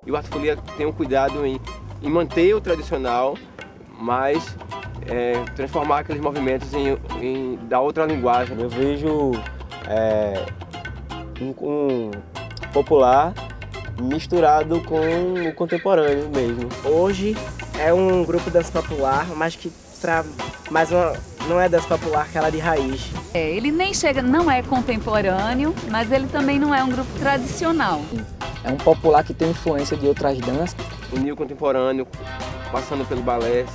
E o Arte Folia tem um cuidado em manter o tradicional, mas transformar aqueles movimentos em dar outra linguagem. Eu vejo um popular misturado com o contemporâneo mesmo. Hoje é um grupo de dança popular, não é dança popular aquela de raiz. Ele nem chega, não é contemporâneo, mas ele também não é um grupo tradicional. É um popular que tem influência de outras danças. Unir o contemporâneo, passando pelo balé.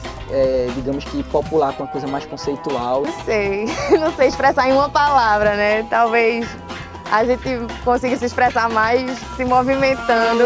Digamos que popular com uma coisa mais conceitual. Não sei expressar em uma palavra, né? Talvez a gente consiga se expressar mais se movimentando.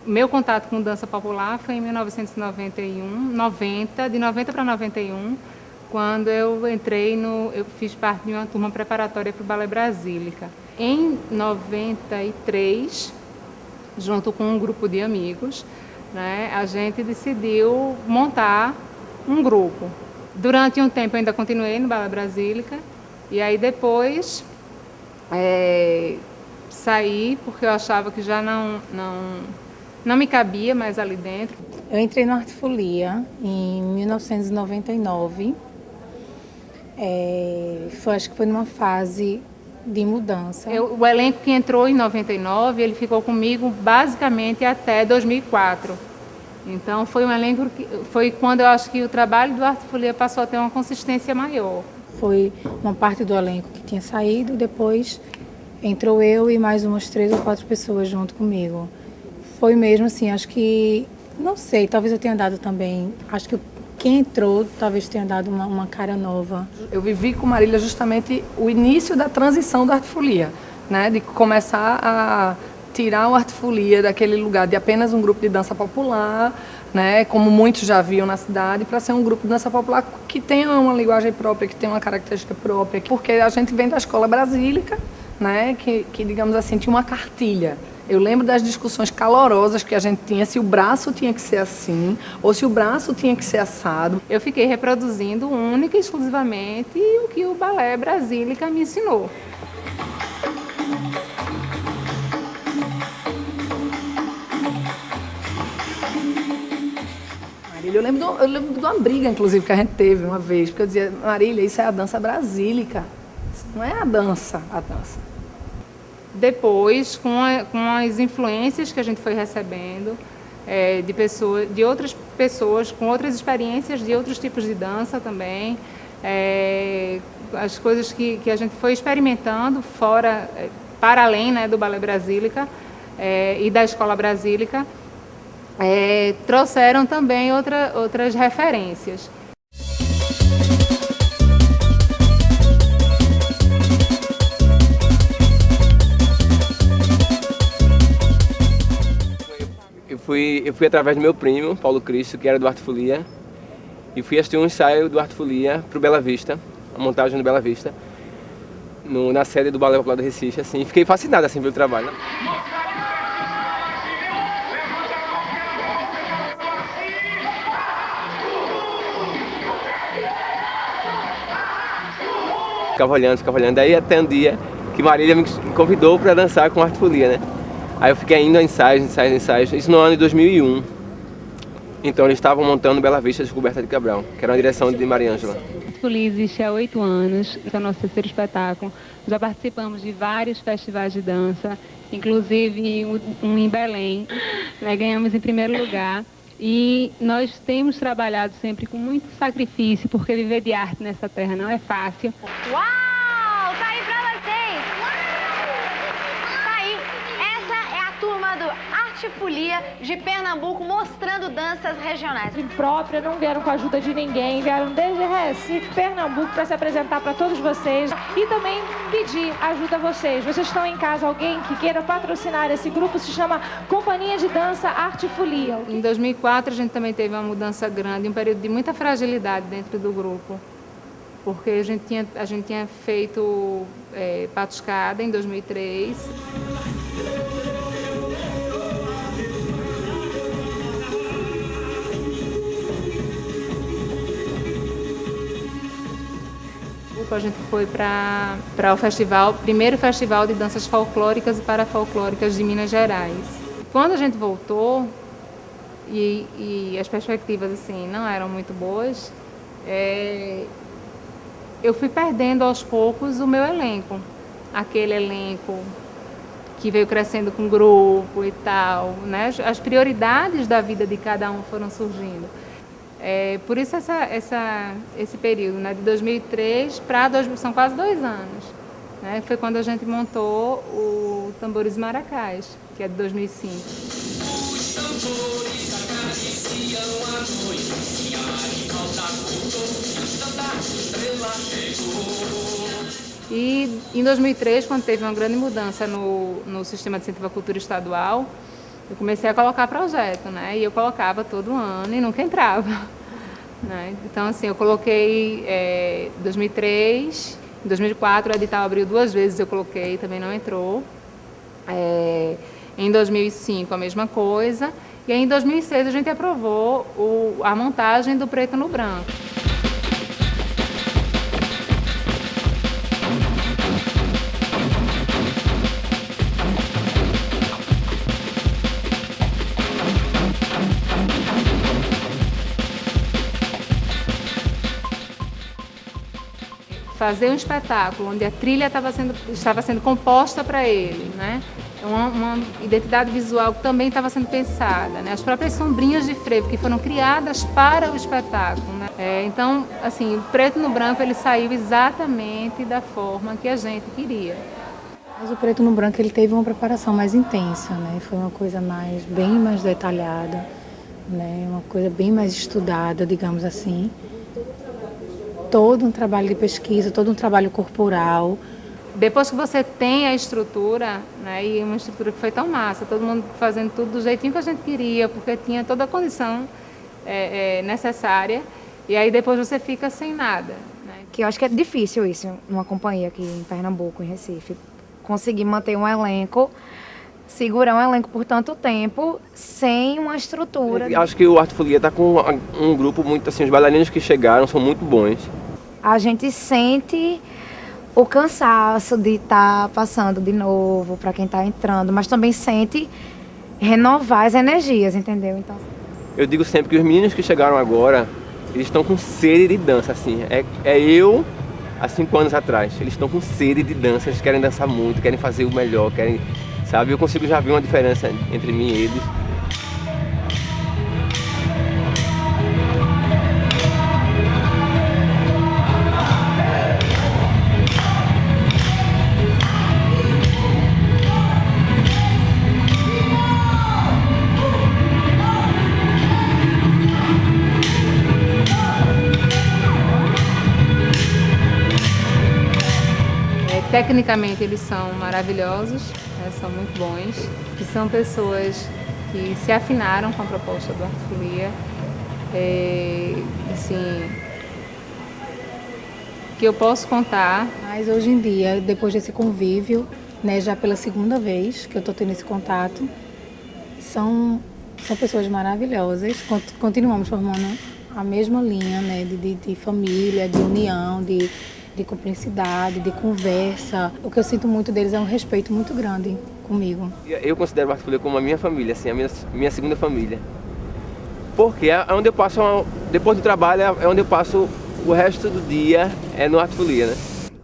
Meu contato com dança popular foi em 1991, de 90 para 91, quando eu fiz parte de uma turma preparatória para o Balé Brasílica. Em 93, junto com um grupo de amigos, né, a gente decidiu montar um grupo. Durante um tempo eu ainda continuei no Balé Brasílica e aí depois saí porque eu achava que já não me cabia mais ali dentro. Eu entrei no Arte Folia em 1999. Acho que foi numa fase de mudança. O elenco que entrou em 99, ele ficou comigo basicamente até 2004. Então foi um elenco foi quando eu acho que o trabalho do Arte Folia passou a ter uma consistência maior. Foi uma parte do elenco que tinha saído e depois entrou eu e mais umas 3 ou 4 pessoas junto comigo. Foi mesmo assim, acho que, não sei, talvez eu tenha dado também, acho que quem entrou talvez tenha dado uma cara nova. Eu vivi com Marília justamente o início da transição do Arte Folia, né? De começar a tirar o Arte Folia daquele lugar de apenas um grupo de dança popular, né? Como muitos já viam na cidade, para ser um grupo de dança popular que tenha uma linguagem própria, que tenha uma característica própria, porque a gente vem da escola brasílica, né? Que digamos assim, tinha uma cartilha. Eu lembro das discussões calorosas que a gente tinha, se o braço tinha que ser assim ou se o braço tinha que ser assado. Eu fiquei reproduzindo única e exclusivamente o que o Balé Brasílica me ensinou. Marília, eu lembro de uma briga, inclusive, que a gente teve uma vez, porque eu dizia, Marília, isso é a dança brasílica, isso não é a dança. Depois, com as influências que a gente foi recebendo de outras pessoas com outras experiências de outros tipos de dança também, as coisas que a gente foi experimentando para além, né, do Balé Brasílica e da Escola Brasílica, trouxeram também outras referências. Eu fui através do meu primo, Paulo Cristo, que era do Arte Folia, e fui assistir um ensaio do Arte Folia para o Bela Vista, a montagem do Bela Vista, na sede do Balé Popular do Recife, assim, fiquei fascinado assim pelo trabalho. Ficava olhando, daí até um dia que Marília me convidou para dançar com Arte Folia, né? Aí eu fiquei indo a ensaios, isso no ano de 2001. Então eles estavam montando Bela Vista Descoberta de Cabral, que era uma direção de Mariângela. A Folia existe há 8 anos, esse é o nosso 3º espetáculo. Já participamos de vários festivais de dança, inclusive um em Belém, né, ganhamos em primeiro lugar. E nós temos trabalhado sempre com muito sacrifício, porque viver de arte nessa terra não é fácil. Uau! Tá aí pra vocês! Uau! Tá aí, essa é a turma do Arte Arte Folia de Pernambuco, mostrando danças regionais. Imprópria, não vieram com a ajuda de ninguém, vieram desde Recife, Pernambuco, para se apresentar para todos vocês e também pedir ajuda a vocês. Vocês estão em casa, alguém que queira patrocinar esse grupo, se chama Companhia de Dança Arte Folia. Em 2004 a gente também teve uma mudança grande, um período de muita fragilidade dentro do grupo, porque a gente tinha feito Patuscada em 2003. A gente foi para o festival, primeiro festival de danças folclóricas e parafolclóricas de Minas Gerais. Quando a gente voltou e as perspectivas assim não eram muito boas, eu fui perdendo aos poucos o meu elenco, aquele elenco que veio crescendo com grupo e tal, né? As prioridades da vida de cada um foram surgindo. Por isso esse período, né, de 2003 para são quase 2 anos, né? Foi quando a gente montou o Tambores Maracás, que é de 2005. Os tambores acariciam a noite, a volta e em 2003, quando teve uma grande mudança no sistema de incentivo à cultura estadual, eu comecei a colocar projeto, né? E eu colocava todo ano e nunca entrava, né? Então, assim, eu coloquei em 2003, em 2004 o edital abriu 2 vezes, eu coloquei, também não entrou. Em 2005 a mesma coisa. E aí, em 2006 a gente aprovou a montagem do Preto no Branco. Fazer um espetáculo onde a trilha estava sendo composta para ele, né? Uma identidade visual que também estava sendo pensada, né? As próprias sombrinhas de frevo que foram criadas para o espetáculo, né? Então, assim, o Preto no Branco ele saiu exatamente da forma que a gente queria. Mas o Preto no Branco ele teve uma preparação mais intensa, né? Foi uma coisa bem mais detalhada, né? Uma coisa bem mais estudada, digamos assim. Todo um trabalho de pesquisa, todo um trabalho corporal. Depois que você tem a estrutura, né, e uma estrutura que foi tão massa, todo mundo fazendo tudo do jeitinho que a gente queria, porque tinha toda a condição necessária, e aí depois você fica sem nada. Né? Que eu acho que é difícil isso, numa companhia aqui em Pernambuco, em Recife, conseguir manter um elenco, segurar um elenco por tanto tempo, sem uma estrutura. Eu acho que o Arte Folia está com um grupo muito assim, os bailarinos que chegaram são muito bons. A gente sente o cansaço de estar passando de novo para quem está entrando, mas também sente renovar as energias, entendeu? Então, eu digo sempre que os meninos que chegaram agora, eles estão com sede de dança, assim. Eu, há 5 anos atrás, eles estão com sede de dança, eles querem dançar muito, querem fazer o melhor, querem, sabe? Eu consigo já ver uma diferença entre mim e eles. Tecnicamente eles são maravilhosos, né, são muito bons, e são pessoas que se afinaram com a proposta do Arte Folia, assim, que eu posso contar. Mas hoje em dia, depois desse convívio, né, já pela 2ª vez que eu estou tendo esse contato, são pessoas maravilhosas, continuamos formando a mesma linha, né, de família, de união, de cumplicidade, de conversa. O que eu sinto muito deles é um respeito muito grande comigo. Eu considero o Arte Folia como a minha família, assim, a minha segunda família. Porque é onde eu passo, depois do trabalho, é onde eu passo o resto do dia, no Arte Folia, né?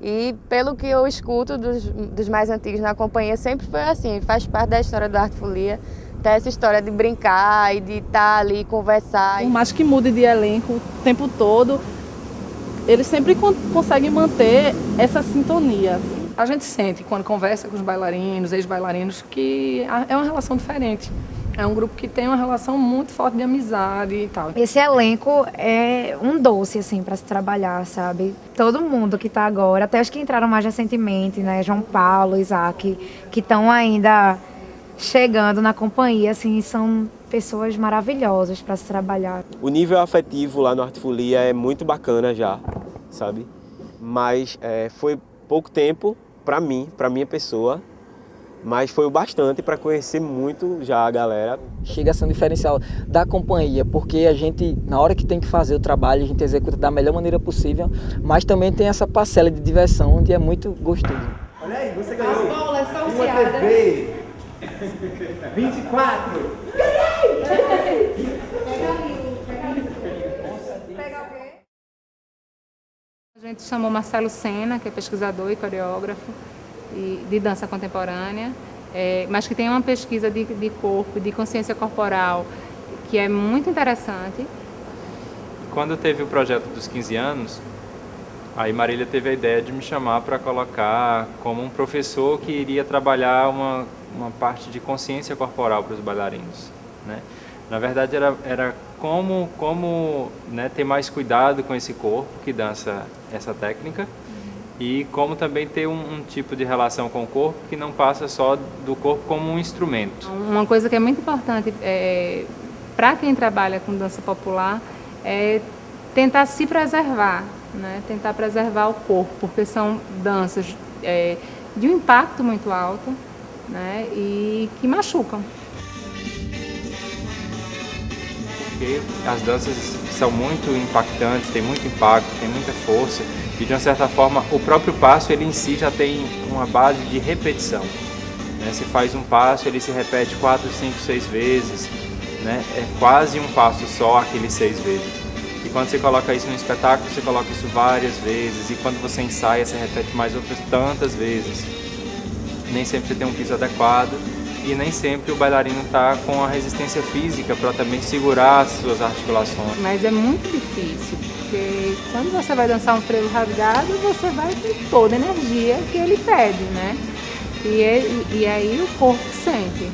E pelo que eu escuto dos mais antigos na companhia, sempre foi assim, faz parte da história do Arte Folia, ter essa história de brincar e de estar ali, conversar. Por mais que mude de elenco o tempo todo, eles sempre conseguem manter essa sintonia. A gente sente, quando conversa com os bailarinos, ex-bailarinos, que é uma relação diferente, É um grupo que tem uma relação muito forte de amizade e tal. Esse elenco é um doce, assim, para se trabalhar, sabe? Todo mundo que tá agora, até os que entraram mais recentemente, né? João Paulo, Isaac, que estão ainda chegando na companhia, assim, são pessoas maravilhosas para se trabalhar. O nível afetivo lá no Arte Folia é muito bacana já, sabe? Mas foi pouco tempo para mim, para minha pessoa, mas foi o bastante para conhecer muito já a galera. Chega a ser um diferencial da companhia, porque a gente, na hora que tem que fazer o trabalho, a gente executa da melhor maneira possível, mas também tem essa parcela de diversão, onde é muito gostoso. Olha aí, você ganhou uma TV 24. A gente chamou Marcelo Sena, que é pesquisador e coreógrafo de dança contemporânea, mas que tem uma pesquisa de corpo, de consciência corporal, que é muito interessante. Quando teve o projeto dos 15 anos, aí Marília teve a ideia de me chamar para colocar como um professor que iria trabalhar uma parte de consciência corporal para os bailarinos, né? Na verdade era como né, ter mais cuidado com esse corpo que dança essa técnica e como também ter um tipo de relação com o corpo que não passa só do corpo como um instrumento. Uma coisa que é muito importante para quem trabalha com dança popular é tentar se preservar, né? Tentar preservar o corpo, porque são danças de um impacto muito alto, né? E que machucam. Porque as danças são muito impactantes, tem muito impacto, tem muita força e de uma certa forma o próprio passo ele em si já tem uma base de repetição, né? Se faz um passo, ele se repete 4, 5, 6 vezes, né? É quase um passo só aqueles 6 vezes. E quando você coloca isso no espetáculo, você coloca isso várias vezes e quando você ensaia, você repete mais outras tantas vezes. Nem sempre você tem um piso adequado e nem sempre o bailarino está com a resistência física para também segurar as suas articulações. Mas é muito difícil, porque quando você vai dançar um frevo rasgado, você vai com toda a energia que ele pede, né? E aí o corpo sente.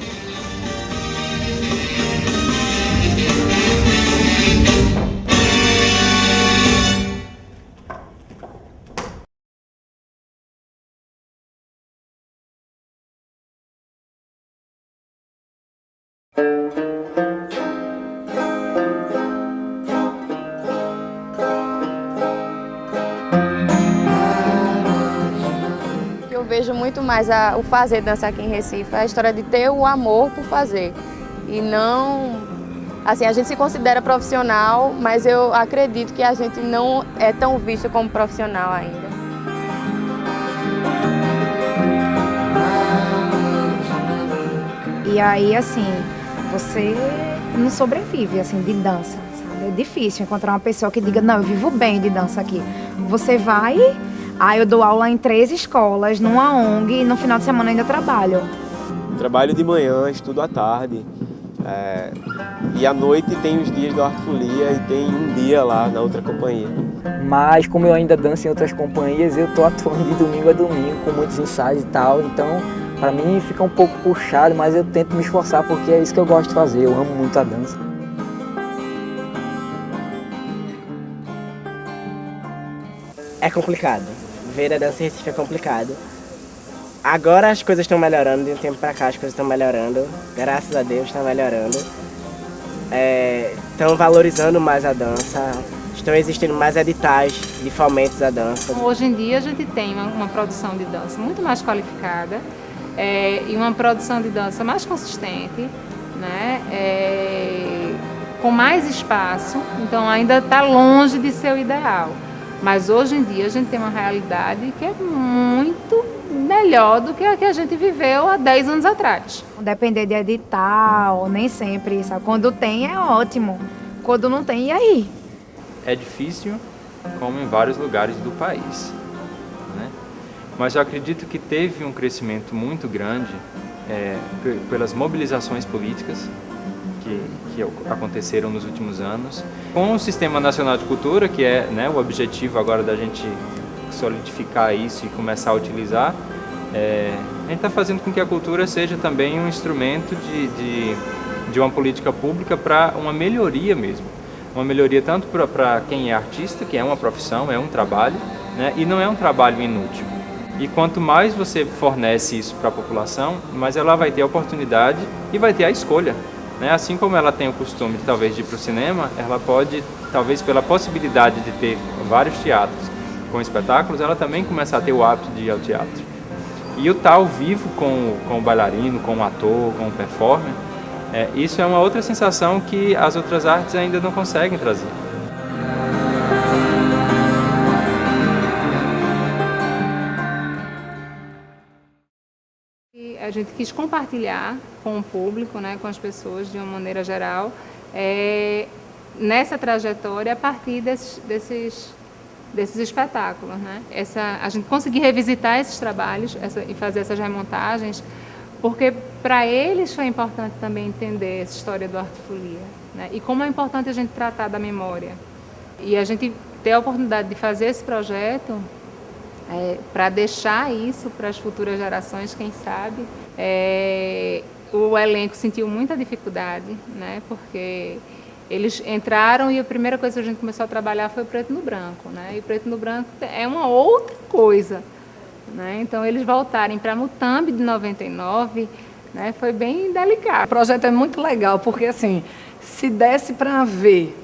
Eu vejo muito mais o fazer dança aqui em Recife, a história de ter o amor por fazer. E não... Assim, a gente se considera profissional, mas eu acredito que a gente não é tão visto como profissional ainda. E aí, assim, você não sobrevive, assim, de dança, sabe? É difícil encontrar uma pessoa que diga, não, eu vivo bem de dança aqui. Você vai, eu dou aula em 3 escolas, numa ONG, e no final de semana ainda trabalho. Trabalho de manhã, estudo à tarde, e à noite tem os dias do Arte Folia e tem um dia lá na outra companhia. Mas como eu ainda danço em outras companhias, eu tô atuando de domingo a domingo, com muitos ensaios e tal, então para mim fica um pouco puxado, mas eu tento me esforçar porque é isso que eu gosto de fazer, eu amo muito a dança. É complicado, ver a dança em Recife é complicado. Agora as coisas estão melhorando, de um tempo pra cá as coisas estão melhorando, graças a Deus estão melhorando. Estão valorizando mais a dança, estão existindo mais editais de fomentos à dança. Hoje em dia a gente tem uma produção de dança muito mais qualificada e uma produção de dança mais consistente, né? Com mais espaço, então ainda está longe de ser o ideal. Mas hoje em dia a gente tem uma realidade que é muito melhor do que a que a gente viveu há 10 anos atrás. Depender de edital, nem sempre, sabe? Quando tem é ótimo, quando não tem, e aí? É difícil, como em vários lugares do país, né? Mas eu acredito que teve um crescimento muito grande pelas mobilizações políticas que aconteceram nos últimos anos. Com o Sistema Nacional de Cultura, que é, né, o objetivo agora da gente solidificar isso e começar a utilizar, a gente está fazendo com que a cultura seja também um instrumento de uma política pública para uma melhoria mesmo. Uma melhoria tanto para quem é artista, que é uma profissão, é um trabalho, né? E não é um trabalho inútil. E quanto mais você fornece isso para a população, mais ela vai ter a oportunidade e vai ter a escolha, né? Assim como ela tem o costume de talvez de ir para o cinema, ela pode, talvez pela possibilidade de ter vários teatros com espetáculos, ela também começa a ter o hábito de ir ao teatro. E o estar ao vivo com o bailarino, com o ator, com o performer, isso é uma outra sensação que as outras artes ainda não conseguem trazer. A gente quis compartilhar com o público, né, com as pessoas de uma maneira geral, nessa trajetória a partir desses espetáculos, né? A gente conseguir revisitar esses trabalhos e fazer essas remontagens, porque para eles foi importante também entender essa história do Arte Folia, né? E como é importante a gente tratar da memória. E a gente ter a oportunidade de fazer esse projeto para deixar isso para as futuras gerações, quem sabe. O elenco sentiu muita dificuldade, né? Porque eles entraram e a primeira coisa que a gente começou a trabalhar foi o preto no branco, né? E o preto no branco é uma outra coisa, né? Então eles voltarem para Mutambi de 99, né? Foi bem delicado. O projeto é muito legal porque assim, se desse para ver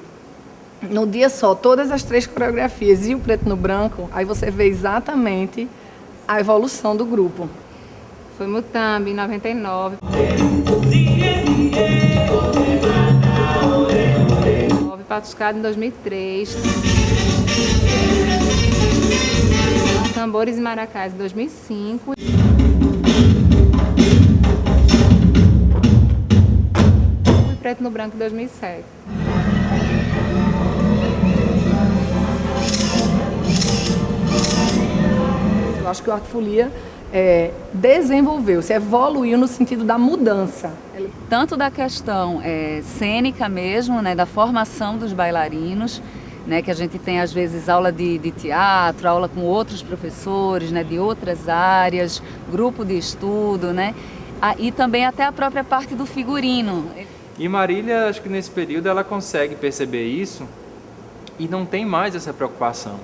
no dia só todas as 3 coreografias e o preto no branco, aí você vê exatamente a evolução do grupo. Foi Mutambi em 99. Patuscado em 2003. Tambores e Maracás em 2005. E Preto no Branco em 2007. Eu acho que o Arte Folia desenvolveu-se, evoluiu no sentido da mudança. Tanto da questão cênica mesmo, né, da formação dos bailarinos, né, que a gente tem às vezes aula de teatro, aula com outros professores, né, de outras áreas, grupo de estudo, né, e também até a própria parte do figurino. E Marília, acho que nesse período ela consegue perceber isso e não tem mais essa preocupação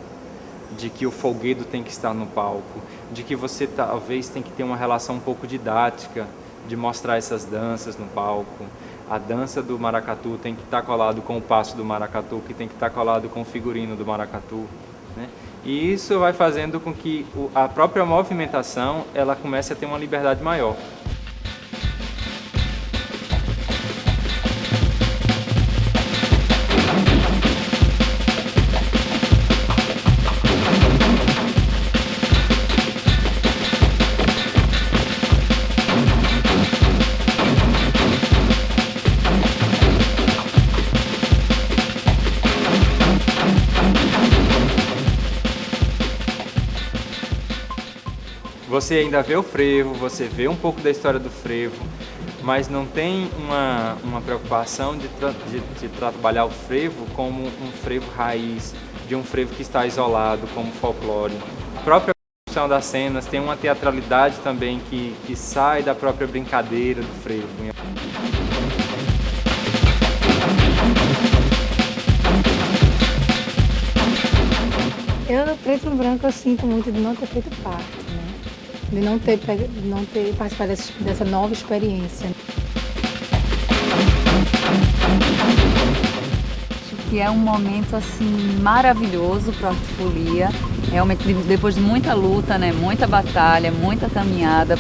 de que o folguedo tem que estar no palco, de que você talvez tem que ter uma relação um pouco didática, de mostrar essas danças no palco. A dança do maracatu tem que estar colado com o passo do maracatu, que tem que estar colado com o figurino do maracatu, né? E isso vai fazendo com que a própria movimentação ela comece a ter uma liberdade maior. Você ainda vê o frevo, você vê um pouco da história do frevo, mas não tem uma preocupação de trabalhar o frevo como um frevo raiz, de um frevo que está isolado, como folclore. A própria construção das cenas tem uma teatralidade também que sai da própria brincadeira do frevo. Eu, no Preto no Branco, eu sinto muito de não ter feito parte, né? De não ter participado dessa nova experiência. Acho que é um momento assim maravilhoso para a Arte Folia. Realmente depois de muita luta, né, muita batalha, muita caminhada.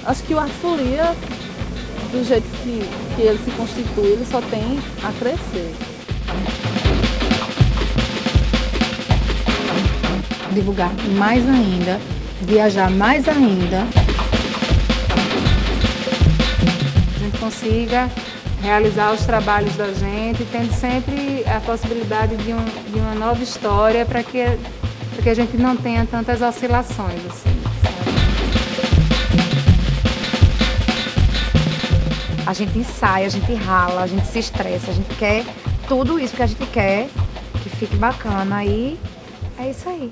Acho que o Arte Folia, do jeito que ele se constitui, ele só tem a crescer. Divulgar mais ainda, viajar mais ainda. A gente consiga realizar os trabalhos da gente, tendo sempre a possibilidade de uma nova história para que a gente não tenha tantas oscilações assim. A gente ensaia, a gente rala, a gente se estressa, a gente quer tudo isso que a gente quer, que fique bacana, e é isso aí.